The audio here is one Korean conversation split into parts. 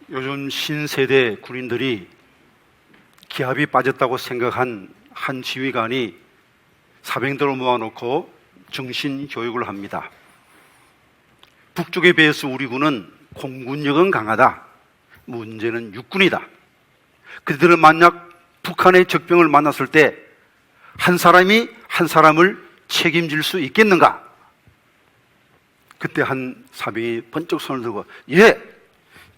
요즘 신세대 군인들이 기합이 빠졌다고 생각한 한 지휘관이 사병들을 모아놓고 정신교육을 합니다. 북쪽에 비해서 우리 군은 공군력은 강하다. 문제는 육군이다. 그들은 만약 북한의 적병을 만났을 때 한 사람이 한 사람을 책임질 수 있겠는가? 그때 한 사병이 번쩍 손을 들고, 예,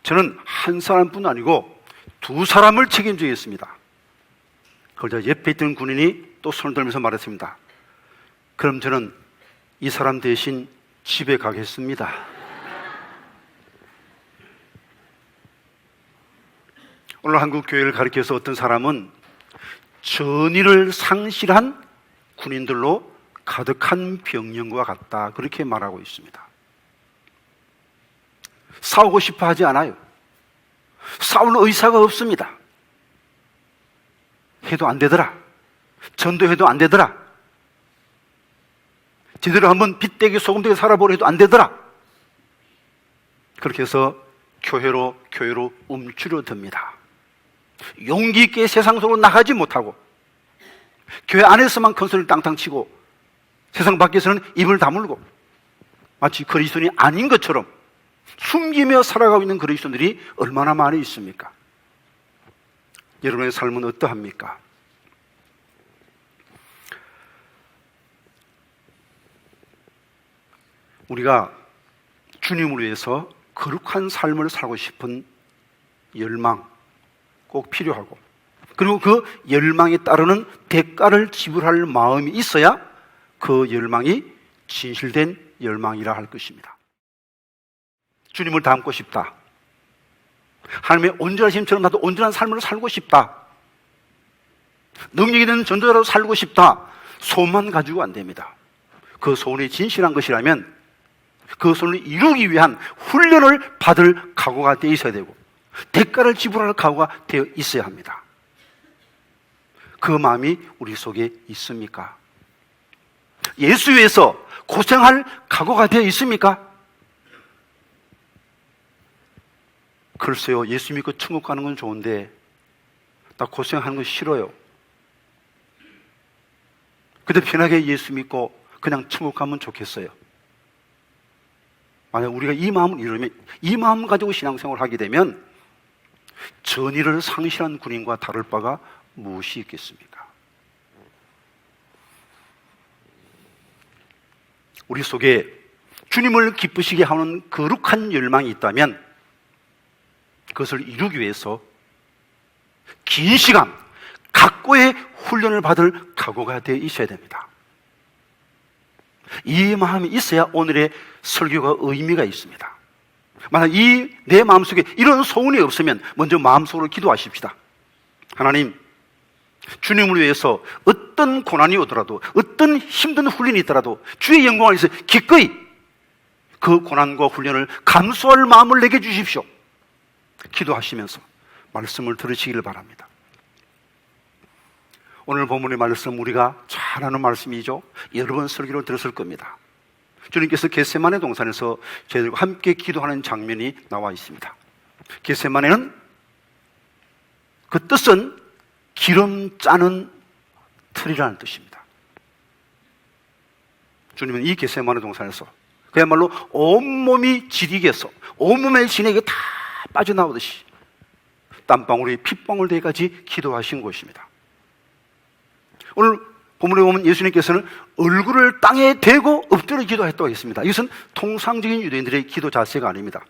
저는 한 사람뿐 아니고 두 사람을 책임지겠습니다. 그러자 옆에 있던 군인이 또 손을 들면서 말했습니다. 그럼 저는 이 사람 대신 집에 가겠습니다. 오늘 한국 교회를 가리켜서 어떤 사람은 전의를 상실한 군인들로 가득한 병력과 같다, 그렇게 말하고 있습니다. 싸우고 싶어 하지 않아요. 싸울 의사가 없습니다. 해도 안 되더라. 전도해도 안 되더라. 제대로 한번 빗대기 소금대기 살아보려 해도 안 되더라. 그렇게 해서 교회로 움츠러듭니다. 용기 있게 세상 속으로 나가지 못하고 교회 안에서만 큰소리를 땅땅 치고 세상 밖에서는 입을 다물고 마치 그리스도인이 아닌 것처럼 숨기며 살아가고 있는 그리스도인들이 얼마나 많이 있습니까? 여러분의 삶은 어떠합니까? 우리가 주님을 위해서 거룩한 삶을 살고 싶은 열망 꼭 필요하고, 그리고 그 열망에 따르는 대가를 지불할 마음이 있어야 그 열망이 진실된 열망이라 할 것입니다. 주님을 닮고 싶다. 하나님의 온전하심처럼 나도 온전한 삶을 살고 싶다. 능력이 있는 전도자로 살고 싶다. 소원만 가지고 안 됩니다. 그 소원이 진실한 것이라면 그 소원을 이루기 위한 훈련을 받을 각오가 되어 있어야 되고 대가를 지불할 각오가 되어 있어야 합니다. 그 마음이 우리 속에 있습니까? 예수 위해서 고생할 각오가 되어 있습니까? 글쎄요, 예수 믿고 천국 가는 건 좋은데 나 고생하는 거 싫어요. 근데 편하게 예수 믿고 그냥 천국 가면 좋겠어요. 만약 우리가 이 마음을 이루면, 이 마음 가지고 신앙생활을 하게 되면 전의를 상실한 군인과 다를 바가 무엇이 있겠습니까? 우리 속에 주님을 기쁘시게 하는 거룩한 열망이 있다면 그것을 이루기 위해서 긴 시간 각고의 훈련을 받을 각오가 되어 있어야 됩니다. 이 마음이 있어야 오늘의 설교가 의미가 있습니다. 만약 내 마음속에 이런 소원이 없으면 먼저 마음속으로 기도하십시다. 하나님, 주님을 위해서 어떤 고난이 오더라도, 어떤 힘든 훈련이 있더라도 주의 영광을 위해서 기꺼이 그 고난과 훈련을 감수할 마음을 내게 주십시오. 기도하시면서 말씀을 들으시기를 바랍니다. 오늘 본문의 말씀, 우리가 잘 아는 말씀이죠. 여러 번 설교를 들었을 겁니다. 주님께서 겟세마네 동산에서 저희들과 함께 기도하는 장면이 나와 있습니다. 겟세마네는 그 뜻은 기름 짜는 틀이라는 뜻입니다. 주님은 이 겟세마네 동산에서 그야말로 온몸이 지리겠어, 온몸의 진액이 다 빠져나오듯이 땀방울이 핏방울 되기까지 기도하신 곳입니다. 오늘 본문에 보면 예수님께서는 얼굴을 땅에 대고 엎드려 기도했다고 했습니다. 이것은 통상적인 유대인들의 기도 자세가 아닙니다.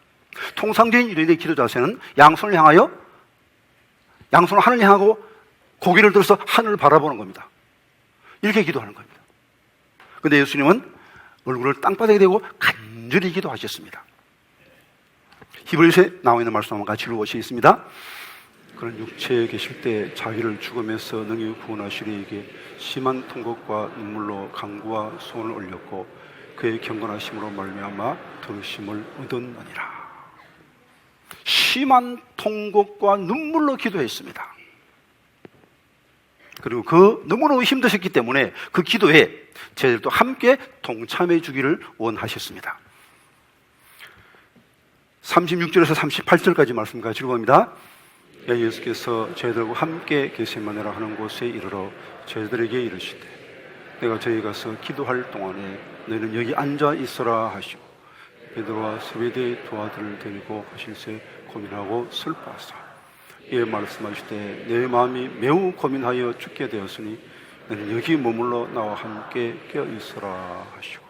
통상적인 유대인들의 기도 자세는 양손을 향하여, 양손을 하늘을 향하고 고개를 들어서 하늘을 바라보는 겁니다. 이렇게 기도하는 겁니다. 그런데 예수님은 얼굴을 땅바닥에 대고 간절히 기도하셨습니다. 히브리서에 나와 있는 말씀 한번 같이 읽어보시겠습니다. 그런 육체에 계실 때 자기를 죽음에서 능히 구원하시리 이에게 심한 통곡과 눈물로 간구와 소원을 올렸고 그의 경건하심으로 말미암아 들으심을 얻었느니라. 심한 통곡과 눈물로 기도했습니다. 그리고 그 너무너무 힘드셨기 때문에 그 기도에 저희들도 함께 동참해 주기를 원하셨습니다. 36절에서 38절까지 말씀 가지고 봅니다. 예수께서 저희들과 함께 게세마네라 하는 곳에 이르러 저희들에게 이르시되 내가 저희 가서 기도할 동안에 너희는 여기 앉아 있어라 하시고 베드로와 세베대의 두 아들을 데리고 가실새 고민하고 슬퍼하사 이에 말씀하시되 내 마음이 매우 고민하여 죽게 되었으니 너는 여기 머물러 나와 함께 깨어 있어라 하시고,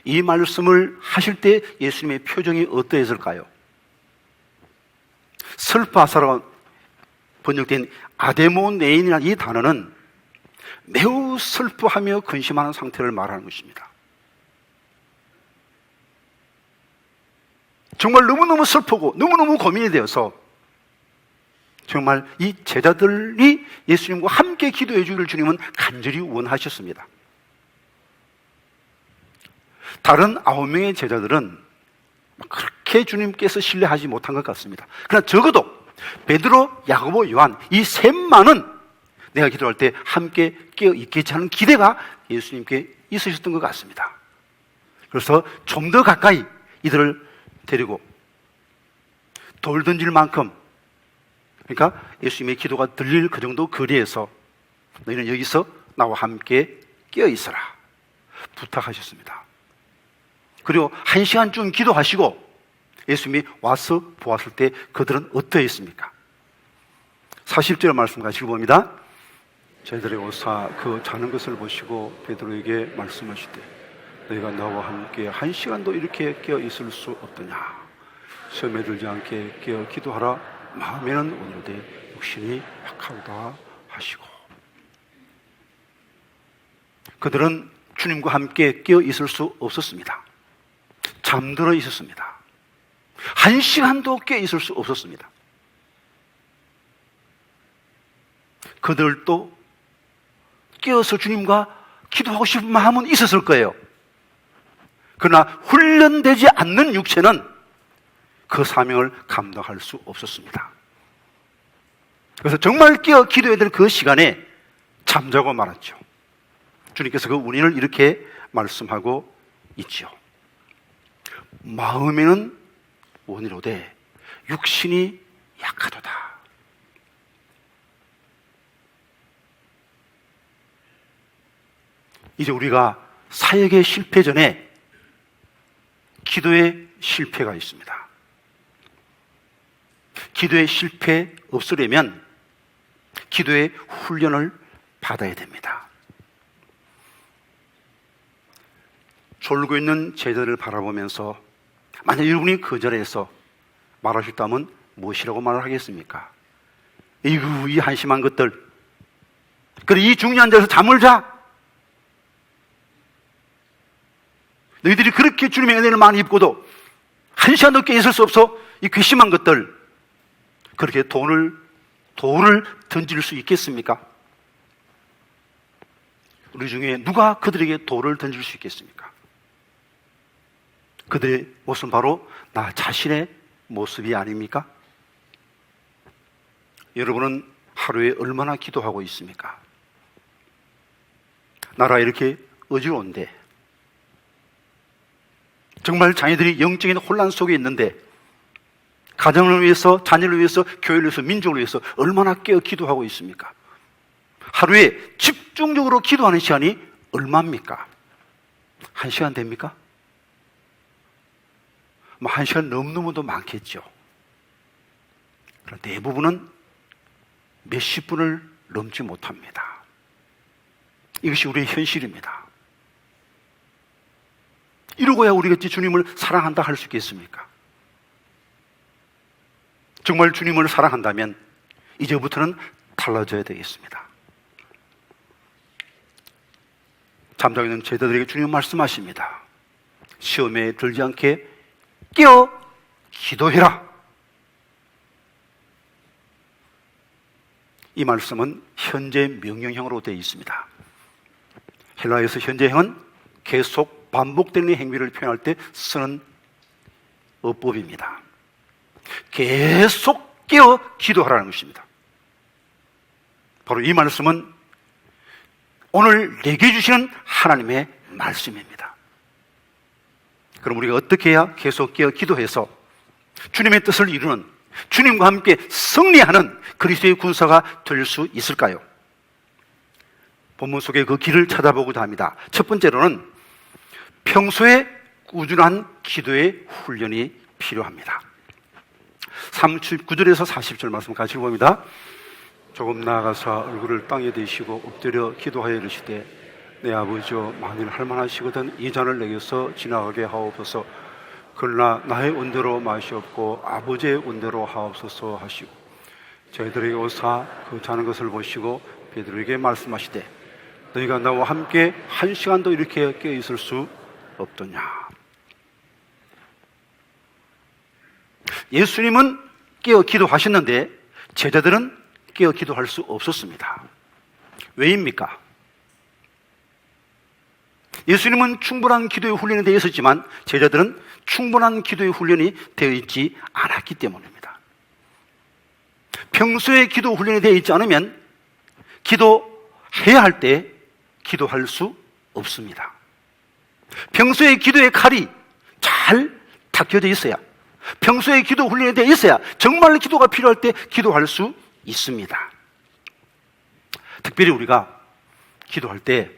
이 말씀을 하실 때 예수님의 표정이 어떠했을까요? 슬퍼하사라고 번역된 아데모네인이라는 이 단어는 매우 슬퍼하며 근심하는 상태를 말하는 것입니다. 정말 너무너무 슬프고 너무너무 고민이 되어서 정말 이 제자들이 예수님과 함께 기도해 주기를 주님은 간절히 원하셨습니다. 다른 9명의 제자들은 그렇게 주님께서 신뢰하지 못한 것 같습니다. 그러나 적어도 베드로, 야고보, 요한 이 셋만은 내가 기도할 때 함께 깨어 있겠지 하는 기대가 예수님께 있으셨던 것 같습니다. 그래서 좀 더 가까이 이들을 데리고 돌 던질 만큼, 그러니까 예수님의 기도가 들릴 그 정도 거리에서 너희는 여기서 나와 함께 깨어 있어라 부탁하셨습니다. 그리고 1시간쯤 기도하시고 예수님이 와서 보았을 때 그들은 어떠했습니까? 40절 말씀 같이 봅니다. 저희들의 오사 그 자는 것을 보시고 베드로에게 말씀하시되 너희가 나와 함께 1시간도 이렇게 깨어 있을 수 없더냐. 시험에 들지 않게 깨어 기도하라. 마음에는 오늘되 육신이 약하다 하시고, 그들은 주님과 함께 깨어 있을 수 없었습니다. 잠들어 있었습니다. 1시간도 깨어 있을 수 없었습니다. 그들도 깨어서 주님과 기도하고 싶은 마음은 있었을 거예요. 그러나 훈련되지 않는 육체는 그 사명을 감당할 수 없었습니다. 그래서 정말 깨어 기도해야 될 그 시간에 잠자고 말았죠. 주님께서 그 원인을 이렇게 말씀하고 있죠. 마음에는 원이로되 육신이 약하도다. 이제 우리가 사역의 실패 전에 기도의 실패가 있습니다. 기도의 실패 없으려면 기도의 훈련을 받아야 됩니다. 졸고 있는 제자들을 바라보면서 만약 여러분이 그 자리에서 말하셨다면 무엇이라고 말을 하겠습니까? 이구, 이 한심한 것들. 그래, 이 중요한 자리에서 잠을 자. 너희들이 그렇게 주님의 은혜를 많이 입고도 한 시간 넘게 있을 수 없어. 이 괘씸한 것들. 그렇게 돌을 던질 수 있겠습니까? 우리 중에 누가 그들에게 돌을 던질 수 있겠습니까? 그들의 모습은 바로 나 자신의 모습이 아닙니까? 여러분은 하루에 얼마나 기도하고 있습니까? 나라 이렇게 어지러운데, 정말 자녀들이 영적인 혼란 속에 있는데, 가정을 위해서, 자녀를 위해서, 교회를 위해서, 민족을 위해서 얼마나 깨어 기도하고 있습니까? 하루에 집중적으로 기도하는 시간이 얼마입니까? 1시간 됩니까? 1시간 넘는 많겠죠. 그러나 대부분은 몇십 분을 넘지 못합니다. 이것이 우리의 현실입니다. 이러고야 우리가 주님을 사랑한다 할 수 있겠습니까? 정말 주님을 사랑한다면 이제부터는 달라져야 되겠습니다. 잠자고 있는 제자들에게 주님 말씀하십니다. 시험에 들지 않게 깨어 기도해라. 이 말씀은 현재 명령형으로 되어 있습니다. 헬라어에서 현재형은 계속 반복되는 행위를 표현할 때 쓰는 어법입니다. 계속 깨어 기도하라는 것입니다. 바로 이 말씀은 오늘 내게 주시는 하나님의 말씀입니다. 그럼 우리가 어떻게 해야 계속 깨어 기도해서 주님의 뜻을 이루는, 주님과 함께 승리하는 그리스도의 군사가 될 수 있을까요? 본문 속에 그 길을 찾아보고자 합니다. 첫 번째로는 평소에 꾸준한 기도의 훈련이 필요합니다. 39절에서 40절 말씀 같이 봅니다. 조금 나아가서 얼굴을 땅에 대시고 엎드려 기도하여 이르시되 내 아버지여 만일 할만하시거든 이 잔을 내게서 지나가게 하옵소서. 그러나 나의 원대로 마시옵고 아버지의 원대로 하옵소서 하시고 저희들에게 오사 그 자는 것을 보시고 베드로에게 말씀하시되 너희가 나와 함께 한 시간도 이렇게 깨어 있을 수 없더냐. 예수님은 깨어 기도하셨는데 제자들은 깨어 기도할 수 없었습니다. 왜입니까? 예수님은 충분한 기도의 훈련이 되어 있었지만 제자들은 충분한 기도의 훈련이 되어 있지 않았기 때문입니다. 평소에 기도 훈련이 되어 있지 않으면 기도해야 할 때 기도할 수 없습니다. 평소에 기도의 칼이 잘 닦여져 있어야, 평소에 기도 훈련이 되어 있어야 정말 기도가 필요할 때 기도할 수 있습니다. 특별히 우리가 기도할 때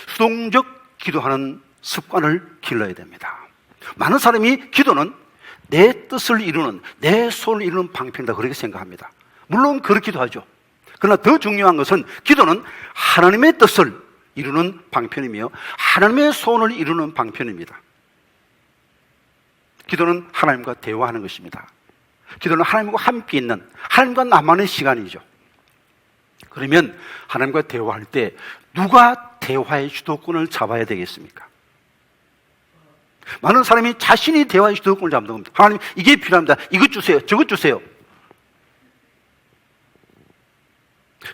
수동적 기도하는 습관을 길러야 됩니다. 많은 사람이 기도는 내 뜻을 이루는, 내 소원을 이루는 방편이다 그렇게 생각합니다. 물론 그렇기도 하죠. 그러나 더 중요한 것은 기도는 하나님의 뜻을 이루는 방편이며 하나님의 소원을 이루는 방편입니다. 기도는 하나님과 대화하는 것입니다. 기도는 하나님과 함께 있는, 하나님과 나만의 시간이죠. 그러면 하나님과 대화할 때 누가 대화의 주도권을 잡아야 되겠습니까? 많은 사람이 자신이 대화의 주도권을 잡는 겁니다. 하나님 이게 필요합니다. 이것 주세요. 저것 주세요.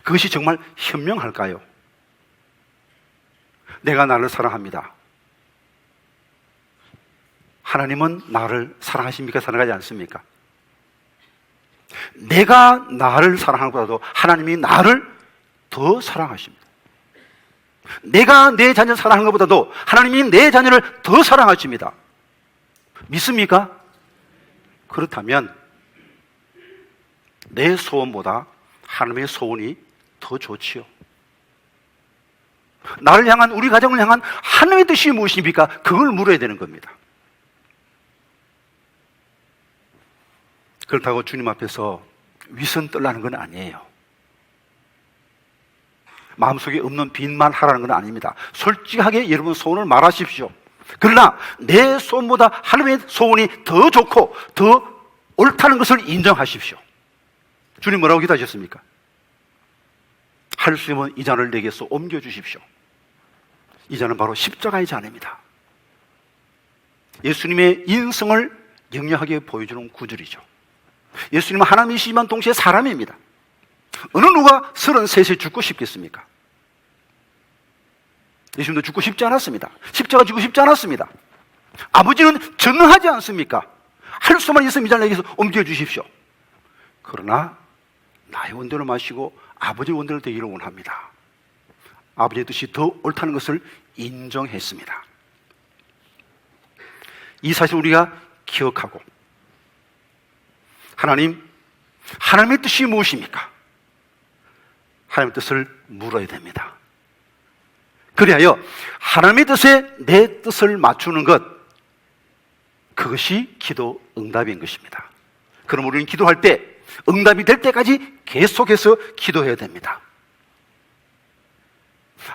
그것이 정말 현명할까요? 내가 나를 사랑합니다. 하나님은 나를 사랑하십니까? 사랑하지 않습니까? 내가 나를 사랑하는 것보다도 하나님이 나를 더 사랑하십니다. 내가 내 자녀를 사랑하는 것보다도 하나님이 내 자녀를 더 사랑하십니다. 믿습니까? 그렇다면 내 소원보다 하나님의 소원이 더 좋지요. 나를 향한, 우리 가정을 향한 하나님의 뜻이 무엇입니까? 그걸 물어야 되는 겁니다. 그렇다고 주님 앞에서 위선 떨라는 건 아니에요. 마음속에 없는 빈말 하라는 건 아닙니다. 솔직하게 여러분 소원을 말하십시오. 그러나 내 소원보다 하나님의 소원이 더 좋고 더 옳다는 것을 인정하십시오. 주님 뭐라고 기도하셨습니까? 할 수 있으면 이 잔을 내게서 옮겨주십시오. 이 잔은 바로 십자가의 잔입니다. 예수님의 인성을 영리하게 보여주는 구절이죠. 예수님은 하나님이시지만 동시에 사람입니다. 어느 누가 33세 죽고 싶겠습니까? 예수님도 죽고 싶지 않았습니다. 십자가 지고 싶지 않았습니다. 아버지는 전능하지 않습니까? 할 수만 있으면 이 잔을 내게서 옮겨주십시오. 그러나 나의 원대로 마시고 아버지의 원대로 되기를 원합니다. 아버지의 뜻이 더 옳다는 것을 인정했습니다. 이 사실을 우리가 기억하고 하나님의 뜻이 무엇입니까? 하나님의 뜻을 물어야 됩니다. 그리하여 하나님의 뜻에 내 뜻을 맞추는 것, 그것이 기도 응답인 것입니다. 그럼 우리는 기도할 때 응답이 될 때까지 계속해서 기도해야 됩니다.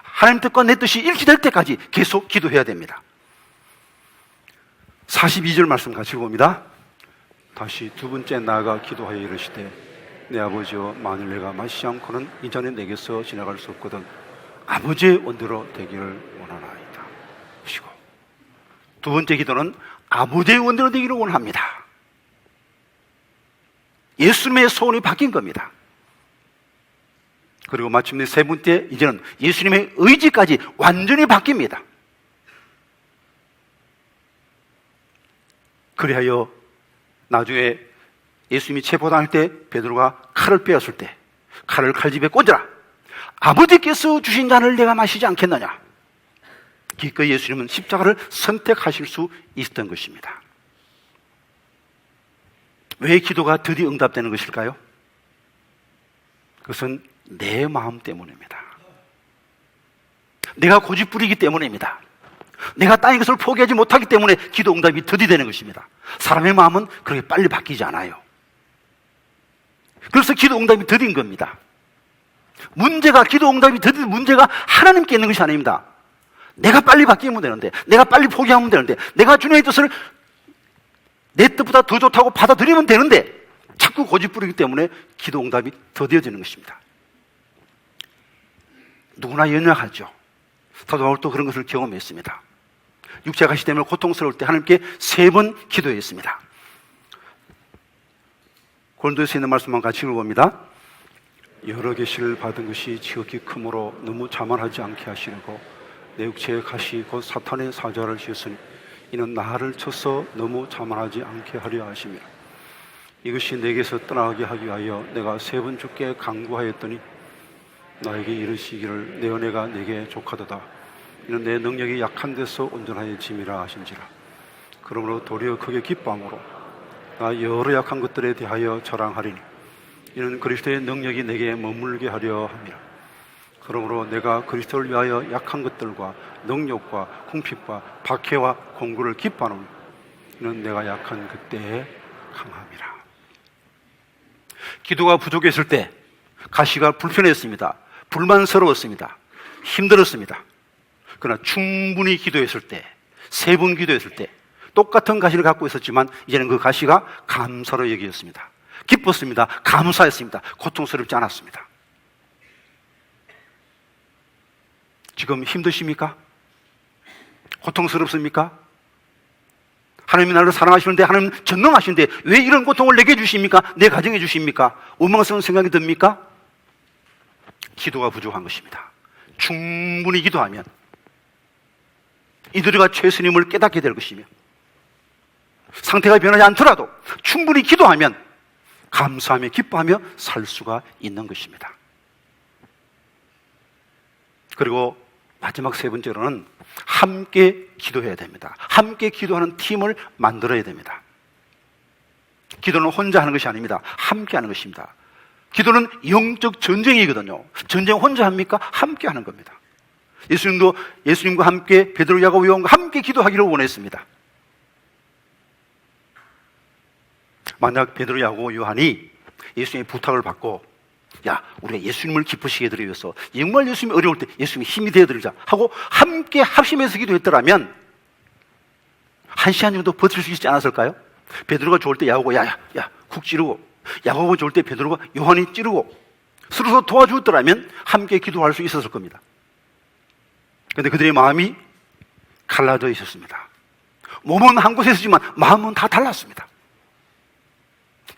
하나님 뜻과 내 뜻이 일치될 때까지 계속 기도해야 됩니다. 42절 말씀 같이 봅니다. 다시 두 번째 나아가 기도하여 이르시되 내 아버지여 만일 내가 마시지 않고는 이 잔이 내게서 지나갈 수 없거든 아버지의 원대로 되기를 원하나이다 하시고, 두 번째 기도는 아버지의 원대로 되기를 원합니다. 예수님의 소원이 바뀐 겁니다. 그리고 마침내 세 번째, 이제는 예수님의 의지까지 완전히 바뀝니다. 그리하여 나중에 예수님이 체포당할 때 베드로가 칼을 빼었을 때 칼을 칼집에 꽂으라, 아버지께서 주신 잔을 내가 마시지 않겠느냐. 기꺼이 예수님은 십자가를 선택하실 수 있었던 것입니다. 왜 기도가 드디어 응답되는 것일까요? 그것은 내 마음 때문입니다. 내가 고집부리기 때문입니다. 내가 땅의 것을 포기하지 못하기 때문에 기도 응답이 더디되는 것입니다. 사람의 마음은 그렇게 빨리 바뀌지 않아요. 그래서 기도 응답이 더딘 겁니다. 기도 응답이 더딘 문제가 하나님께 있는 것이 아닙니다. 내가 빨리 바뀌면 되는데, 내가 빨리 포기하면 되는데, 내가 주님의 뜻을 내 뜻보다 더 좋다고 받아들이면 되는데 자꾸 고집부리기 때문에 기도 응답이 더뎌지는 것입니다. 누구나 연약하죠. 사도 바울도 그런 것을 경험했습니다. 육체가 가시 때문에 고통스러울 때 하나님께 3번 기도했습니다. 고린도에서 있는 말씀만 같이 읽어봅니다. 여러 계시를 받은 것이 지극히 크므로 너무 자만하지 않게 하시려고 내 육체의 가시 곧 사탄의 사자를 지었으니 이는 나를 쳐서 너무 자만하지 않게 하려 하시며 이것이 내게서 떠나게 하기 위하여 내가 3번 주께 간구하였더니 나에게 이르시기를 내 은혜가 내게 족하도다. 이는 내 능력이 약한 데서 온전하여짐이라 하신지라. 그러므로 도리어 크게 기뻐함으로 나 여러 약한 것들에 대하여 자랑하리니 이는 그리스도의 능력이 내게 머물게 하려 함이라. 그러므로 내가 그리스도를 위하여 약한 것들과 능력과 궁핍과 박해와 공고를 기뻐하노니 이는 내가 약한 그때에 강함이라. 기도가 부족했을 때 가시가 불편했습니다. 불만스러웠습니다. 힘들었습니다. 그러나 충분히 기도했을 때, 3번 기도했을 때 똑같은 가시를 갖고 있었지만 이제는 그 가시가 감사로 여기었습니다. 기뻤습니다. 감사했습니다. 고통스럽지 않았습니다. 지금 힘드십니까? 고통스럽습니까? 하나님이 나를 사랑하시는데, 하나님 전능하시는데 왜 이런 고통을 내게 주십니까? 내 가정에 주십니까? 원망스러운 생각이 듭니까? 기도가 부족한 것입니다. 충분히 기도하면 이들과 최스님을 깨닫게 될 것이며 상태가 변하지 않더라도 충분히 기도하면 감사하며 기뻐하며 살 수가 있는 것입니다. 그리고 마지막 3번째로는 함께 기도해야 됩니다. 함께 기도하는 팀을 만들어야 됩니다. 기도는 혼자 하는 것이 아닙니다. 함께 하는 것입니다. 기도는 영적 전쟁이거든요. 전쟁 혼자 합니까? 함께 하는 겁니다. 예수님도 예수님과 함께 베드로, 야고보, 요한과 함께 기도하기를 원했습니다. 만약 베드로, 야고보, 요한이 예수님의 부탁을 받고 야, 우리가 예수님을 기쁘시게 해드리기 위해서 정말 예수님이 어려울 때 예수님이 힘이 되어드리자 하고 함께 합심해서 기도했더라면 1시간 정도 버틸 수 있지 않았을까요? 베드로가 좋을 때 야고보가 야 쿡 찌르고, 야고보가 좋을 때 베드로가 요한이 찌르고 서로 도와주었더라면 함께 기도할 수 있었을 겁니다. 그런데 그들의 마음이 갈라져 있었습니다. 몸은 한 곳에 있었지만 마음은 다 달랐습니다.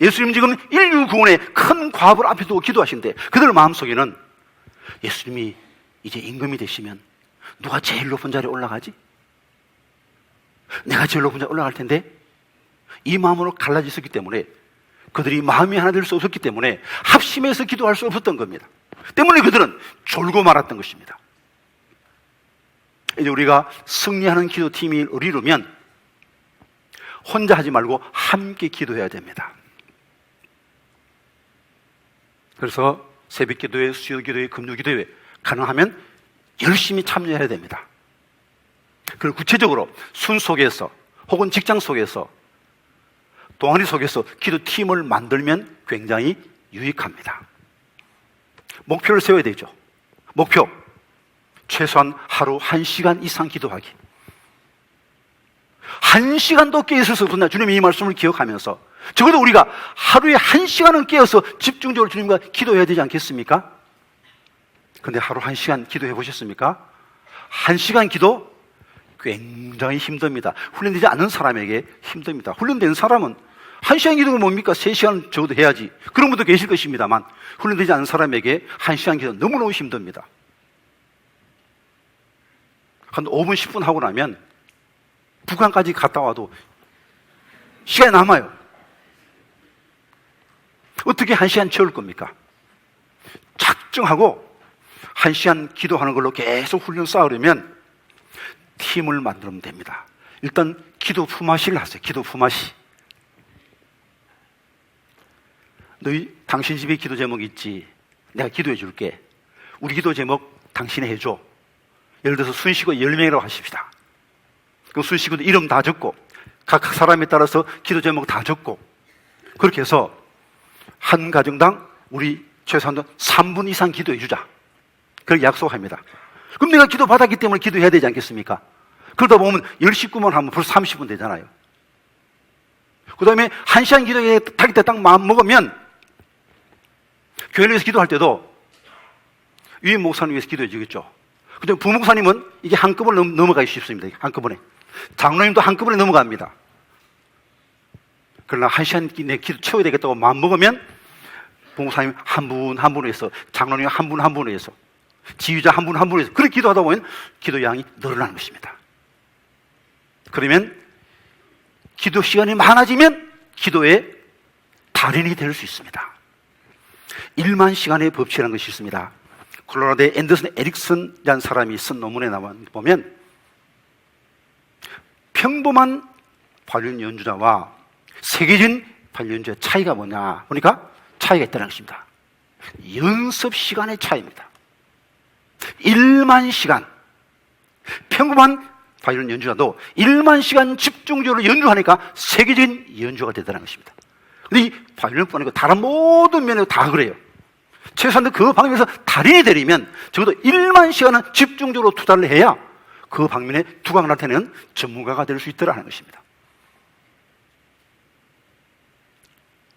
예수님 지금 인류 구원의 큰 과업을 앞에 두고 기도하시는데 그들 마음속에는 예수님이 이제 임금이 되시면 누가 제일 높은 자리에 올라가지? 내가 제일 높은 자리에 올라갈 텐데, 이 마음으로 갈라져 있었기 때문에 그들이 마음이 하나 될 수 없었기 때문에 합심해서 기도할 수 없었던 겁니다. 때문에 그들은 졸고 말았던 것입니다. 이제 우리가 승리하는 기도팀이 이루려면 혼자 하지 말고 함께 기도해야 됩니다. 그래서 새벽 기도회, 수요 기도회, 금요 기도회 가능하면 열심히 참여해야 됩니다. 그리고 구체적으로 순 속에서 혹은 직장 속에서 동아리 속에서 기도팀을 만들면 굉장히 유익합니다. 목표를 세워야 되죠. 목표, 최소한 하루 1시간 이상 기도하기. 1시간도 깨어있을 수 없었나, 주님의 이 말씀을 기억하면서 적어도 우리가 하루에 1시간은 깨어서 집중적으로 주님과 기도해야 되지 않겠습니까? 그런데 하루 1시간 기도해 보셨습니까? 1시간 기도 굉장히 힘듭니다. 훈련되지 않는 사람에게 힘듭니다. 훈련된 사람은 1시간 기도가 뭡니까? 3시간 적어도 해야지. 그런 분도 계실 것입니다만 훈련되지 않은 사람에게 1시간 기도 너무너무 힘듭니다. 한 5분, 10분 하고 나면 북한까지 갔다 와도 시간이 남아요. 어떻게 1시간 채울 겁니까? 작정하고 1시간 기도하는 걸로 계속 훈련 쌓으려면 팀을 만들면 됩니다. 일단 기도 품앗이를 하세요. 기도 품앗이. 너희 당신 집에 기도 제목 있지? 내가 기도해 줄게. 우리 기도 제목 당신이 해줘. 예를 들어서 순식고 10명이라고 하십시다. 그럼 순식고도 이름 다 적고 각 사람에 따라서 기도 제목 다 적고 그렇게 해서 한 가정당 우리 최소한 3분 이상 기도해 주자. 그렇게 약속합니다. 그럼 내가 기도 받았기 때문에 기도해야 되지 않겠습니까? 그러다 보면 10식구만 하면 벌써 30분 되잖아요. 그 다음에 1시간 기도에 타기 때 딱 마음 먹으면 교회를 위해서 기도할 때도 위에 목사님 위해서 기도해 주겠죠. 근데 부목사님은 이게 한꺼번에 넘어가기 쉽습니다. 한꺼번에. 장로님도 한꺼번에 넘어갑니다. 그러나 1시간 내 기도 채워야 되겠다고 마음 먹으면 부목사님 한 분 한 분으로 해서 장로님 한 분 한 분으로 해서 지휘자 한 분 한 분으로 해서 그렇게 기도하다 보면 기도 양이 늘어나는 것입니다. 그러면 기도 시간이 많아지면 기도의 달인이 될 수 있습니다. 1만 시간의 법칙이라는 것이 있습니다. 콜로라도의 앤더슨 에릭슨이라는 사람이 쓴 논문에 보면 평범한 바이올린 연주자와 세계적인 바이올린 연주자의 차이가 뭐냐 보니까 차이가 있다는 것입니다. 연습 시간의 차이입니다. 1만 시간 평범한 바이올린 연주자도 1만 시간 집중적으로 연주하니까 세계적인 연주가 되더라는 것입니다. 근데 이 바이올린뿐 아니고 다른 모든 면에서 다 그래요. 최소한 그 방면에서 달인이 되려면 적어도 1만 시간은 집중적으로 투자를 해야 그 방면에 두각을 나타내는 전문가가 될 수 있더라는 것입니다.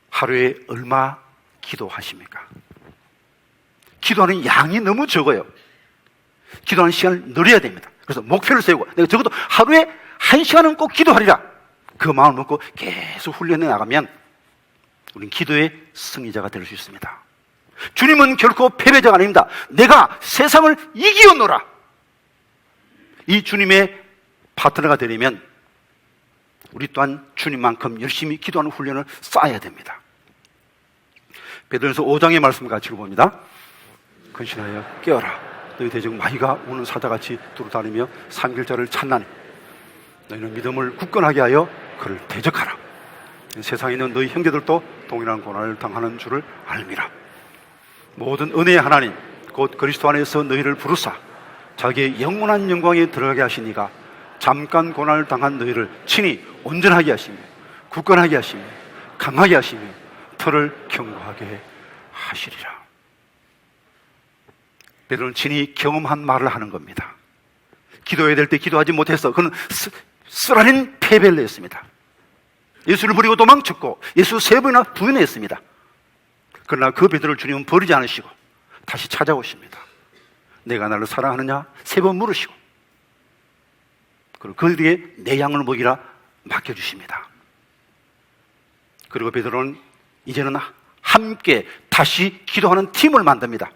하루에 얼마 기도하십니까? 기도하는 양이 너무 적어요. 기도하는 시간을 늘려야 됩니다. 그래서 목표를 세우고 내가 적어도 하루에 1시간은 꼭 기도하리라 그 마음을 먹고 계속 훈련해 나가면 우리는 기도의 승리자가 될 수 있습니다. 주님은 결코 패배자가 아닙니다. 내가 세상을 이기었노라. 이 주님의 파트너가 되려면 우리 또한 주님만큼 열심히 기도하는 훈련을 쌓아야 됩니다. 베드로전서 5장의 말씀 같이 읽어봅니다. 근신하여 깨어라. 너희 대적 마귀가 오는 사자같이 두루다니며 삼킬자를 찾나니 너희는 믿음을 굳건하게 하여 그를 대적하라. 세상에 있는 너희 형제들도 동일한 고난을 당하는 줄을 알미라. 모든 은혜의 하나님 곧 그리스도 안에서 너희를 부르사 자기의 영원한 영광에 들어가게 하시니가 잠깐 고난을 당한 너희를 친히 온전하게 하시며 굳건하게 하시며 강하게 하시며 털을 견고하게 하시리라. 베드로는 친히 경험한 말을 하는 겁니다. 기도해야 될 때 기도하지 못해서 그는 쓰라린 패배를 했습니다. 예수를 버리고 도망쳤고 예수 3번이나 부인했습니다. 그러나 그 베드로를 주님은 버리지 않으시고 다시 찾아오십니다. 내가 나를 사랑하느냐 3번 물으시고 그리고 그들에게 내 양을 먹이라 맡겨주십니다. 그리고 베드로는 이제는 함께 다시 기도하는 팀을 만듭니다.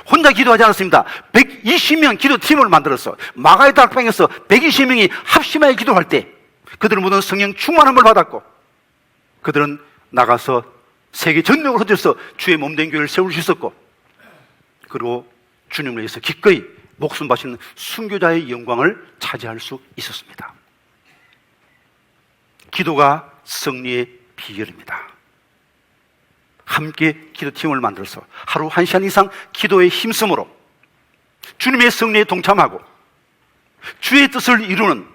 혼자 기도하지 않았습니다. 120명 기도팀을 만들었어. 마가의 다락방에서 120명이 합심하여 기도할 때 그들은 모든 성령 충만함을 받았고 그들은 나가서 세계 전역을 흩어져서 주의 몸된 교회를 세울 수 있었고 그리고 주님을 위해서 기꺼이 목숨 바치는 순교자의 영광을 차지할 수 있었습니다. 기도가 승리의 비결입니다. 함께 기도팀을 만들어서 하루 1시간 이상 기도에 힘쓰므로 주님의 승리에 동참하고 주의 뜻을 이루는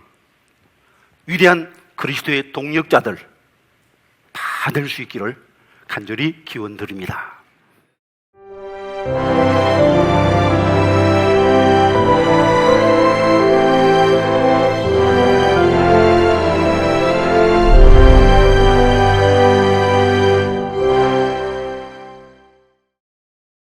위대한 그리스도의 동력자들 다 될 수 있기를 간절히 기원드립니다.